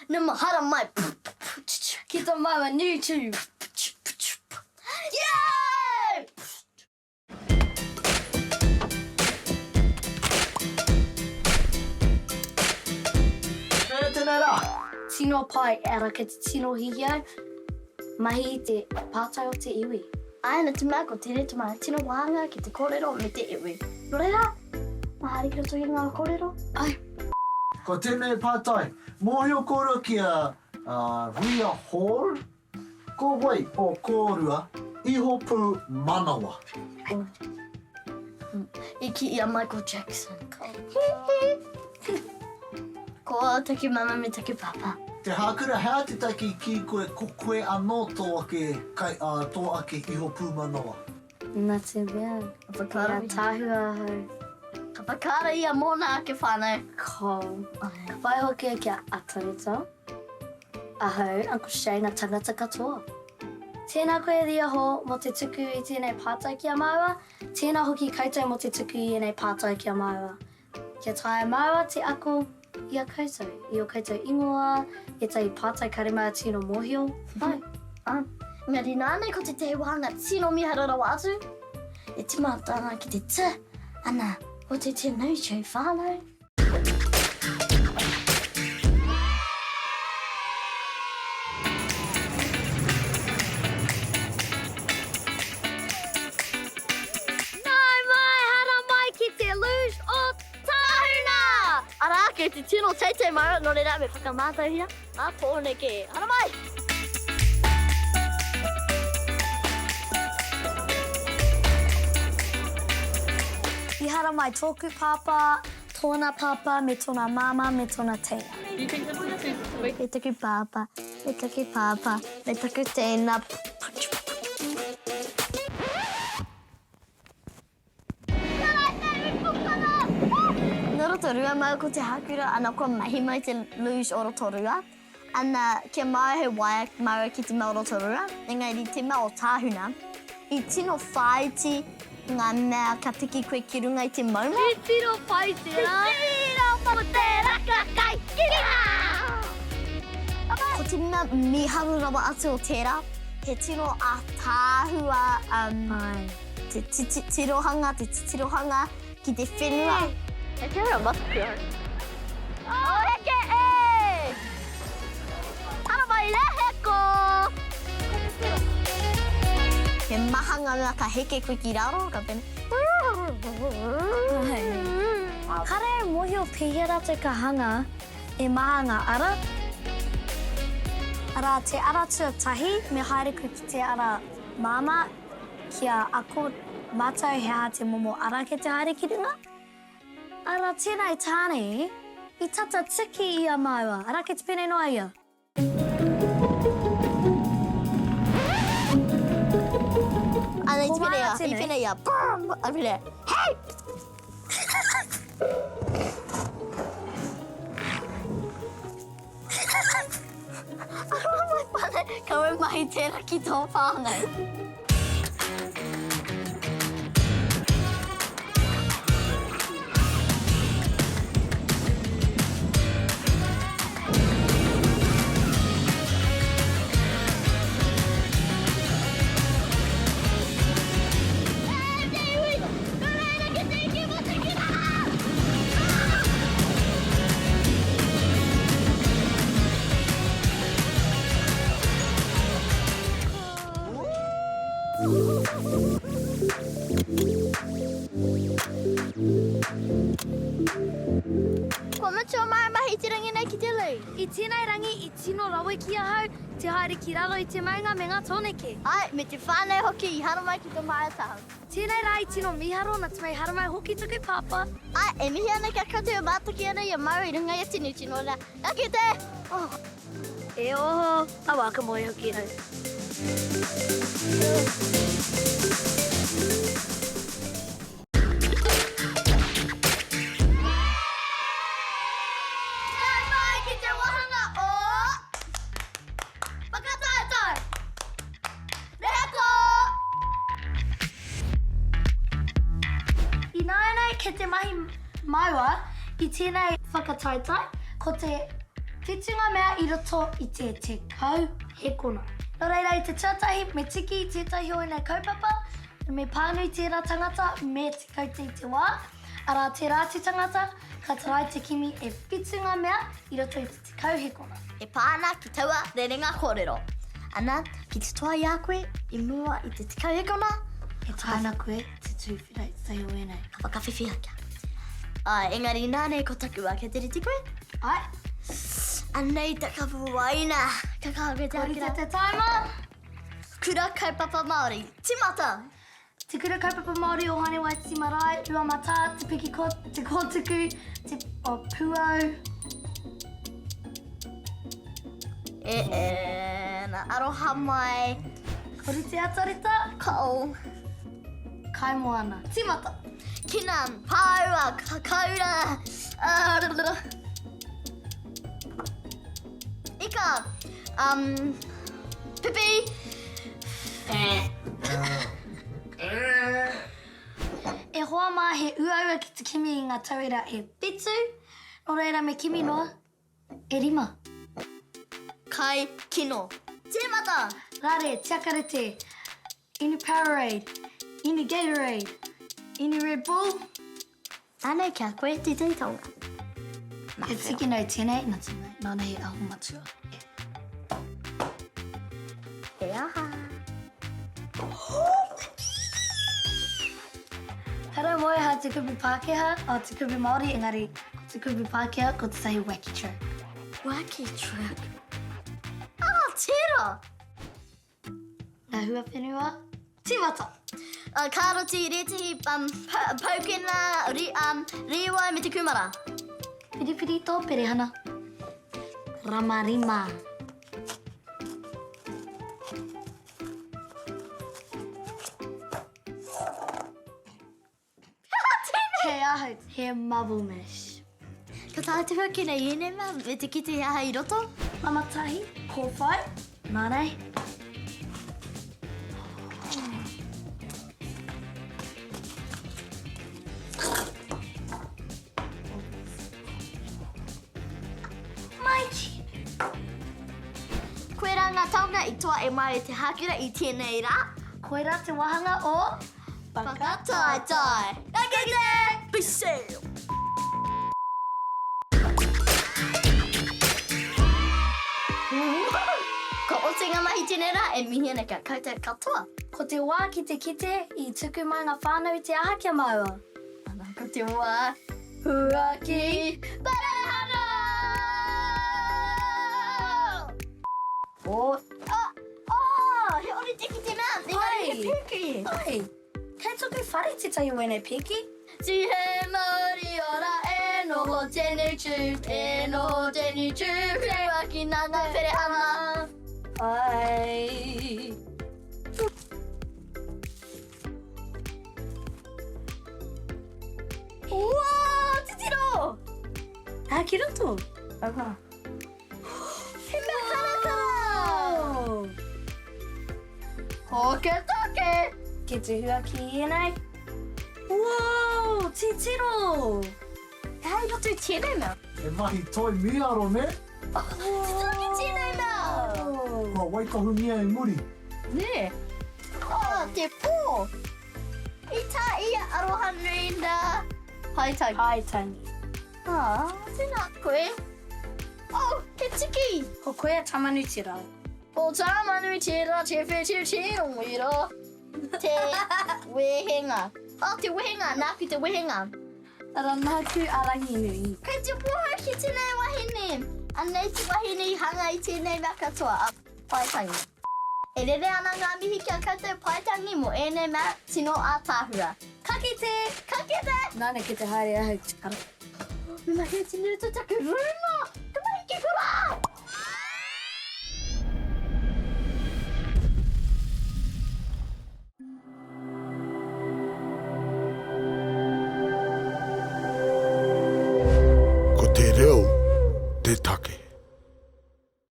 Nima hara mai. Ki tō mai wa new too. Yay! Tēnei rā. Tino pai era ke te tino hihiau. Mahi I te pātai o te iwi. Aina te mea ko te re tuma tino wahanga ki te kōrero me te iwi. No reira, mahari ki roto I ngā kōrero. Ai, Ko tēnei pātai, mōhio kōrua kia Ria Hall, ko wai o kōrua, iho pū manawa. I ki ia Michael Jackson. Ko taki mama me taki papa. Te Haakura, hea te taki ki koe, ko koe anō tō ake, tō ake iho pū manawa. nā te mea. Avocado. Ia tāhua hau. Ka whakara ia mōna ake whānau. Ko. Ka whai hoki kia Atareta. Ahau, Uncle Shane a tangata katoa. Tēnā koe ria ho mo te tuku I tēnei pātai kia māua. Tēnā hoki koutou mo te tuku I nei pātai kia māua. Kia tae māua te ako I a koutou. I o koutou ingoa, e tai pātai karimau tino mōhio. Whai. Ngari nānei ko te te wahanga tino mihara rawa atu. E timatanga ki te te, ana o te te nau chau whānau. Nau mai, hara mai ki te luge o Tahuna! Ara ke te tino teitei mai, no reira me whakamātau hia. A pōne ke, hara mai! I hara mai tōku pāpā, tōna pāpā, me tōna māma, me tōna teina. Me taku pāpā, me taku pāpā, me taku tēnā. Nā roto rua mau ko te Haakura, ana kua mahi mai te luge o roto rua. Ana kia mau he waia mau ki te mau roto rua. Engari te mau o Tahuna, I tino whaiti ngā mea ka piki koe ki runga I te mauma. I tino whai tērā. I tino whai tērā ka kai kira! Ko te mea miharu rawa atu o tērā, he tino a tāhua te titirohanga ki te whenua. E te hara maku au. Oh, heke e! Hara mai reheko! He mahanga mea ka heke koe ki raro, ka pene. Kare mōhio pihira te ka hanga e mahanga ara. Ara te ara tuatahi, me haere koe ki te ara māma kia ako mātou hea te momo ara ke te haere ki runga. Ara tēnei tāne, I tata tiki I a maua, ara ke te pene noa ia. Ana Ko I pene ia, tēnei. I pene ia. A pene, hei! Aroa mai pane, kawe mahi tēnā ki tō whānau. Kua matua mai mahi te rangi nei ki te lui. I tēnei rangi I tino rawe ki a hau, te haere ki raro I te maunga me ngā tōneke. Ai, me te whānau hoki I hara mai ki tō mai atahu. Tēnei rā I tino miharo na te mei hara mai hoki tuku pāpā. Ai, e mihi ana kia koutou mātaki ana I a mau I runga I a tinu tino la. Ake te! Oh. E oho, a waka moi hoki hau. Nau mai ki te wahanga o... Whakataetai! Reheko! I nāianei ke te mahi maua I tēnei whakatautai, ko te Whitunga mea I roto I te kau he kona. Nō reira I te tuatahi, me tiki I tētahi o nei kaupapa, me pānui tērā tangata me te kaute I te wā. Ara te rāti tangata, ka tarai te kimi e whitunga mea I roto I te kau he kona. E pāna ki taua rerenga kōrero. Ana, ki te toa I a koe, I mua I te tikau he kona. E tāna koe te tūwhira I te o nei. Ka whakawhiwhia kia. Engari nāne ko taku a ke te riti koe. Ai, Anei te kapuaina. Ka kawe te kori akira. te taima. Kura kaupapa Māori. Timata. Te kura kaupapa Māori o hane wai te marae, ua mata, te piki te kōtuku, te puau. Na aroha mai. Kori te atareta, Kau. kai moana. Timata. Kina pāua kaura. Ika. Pipi. E hoa mā he uaua ki te kimi I ngā tauira e pitu. Nō reira me kimi noa, e rima. Kai kino. Timata. Rare, te akarete. Inu Powerade. Inu Gatorade. Inu Red Bull. Anei kia koe te te tonga. E tiki no tēnei, nāna he ahu matua. E aha. Hara moe ha te kupu Pākehā, o te kupu Māori, engari, ko te kupu Pākehā, ko te tahi wacky trick. Wacky trick. Tera. Ngā hua whenua, timata. Karoti retihi paukena riwai me te kumara. Piripiri tō perehana. Ramarima. He aho, he marble mash. Ka tātua kina iene mea me te kite aha I roto. Mamatahi, kōwhai, nānei. Maichi. Koe rā ngā taunga I toa e mai te Haakura I tēnei rā. Koe rā te wahanga o... Whakatātai. Nā kite! Peace! Ko o te ngā mahi tēnei rā e mihi ana ka koutou katoa. Ko te wā ki te kite I tuku mai ngā whānau te aha kia maua. Ana ko te wā huaki parahana! He ori te kite nā, engari he piki. Oi, kei tuku whare te tai wene piki? Si he mauri ora e noho tēnei tū, e noho tēnei tū, huaki nā ngā where ana. Ai. Wow, titiro! Ki roto. Aha. He mea karakara! Hoke toke! Ke te huaki ienei. Wow, titiro. Hei roto I tēnei mea. E mahi toi miaro ne? Titiro ki tēnei mea! Ko waikahu mia e muri. Ne? Te pō! I tā ia aroha nui nā Paitangi. Paitangi. Tēnā koe. Ke tiki! Ko koe a tamanu te rau. O tā manu tērā te whetu tēno wira. Te wehenga. Te wehenga, nā ki te wehenga. Ara nāku arangi nui. Kei te poha ki tēnei wahine. Anei te wahine I hanga I tēnei mea katoa a Paitangi. E rere ana ngā mihi kia koutou Paitangi mo ēnei mea tino a tāhua. Ka kite! Ka kite! Nāna ki te haere ahu te kara. Me mahi tēnei to taku runa.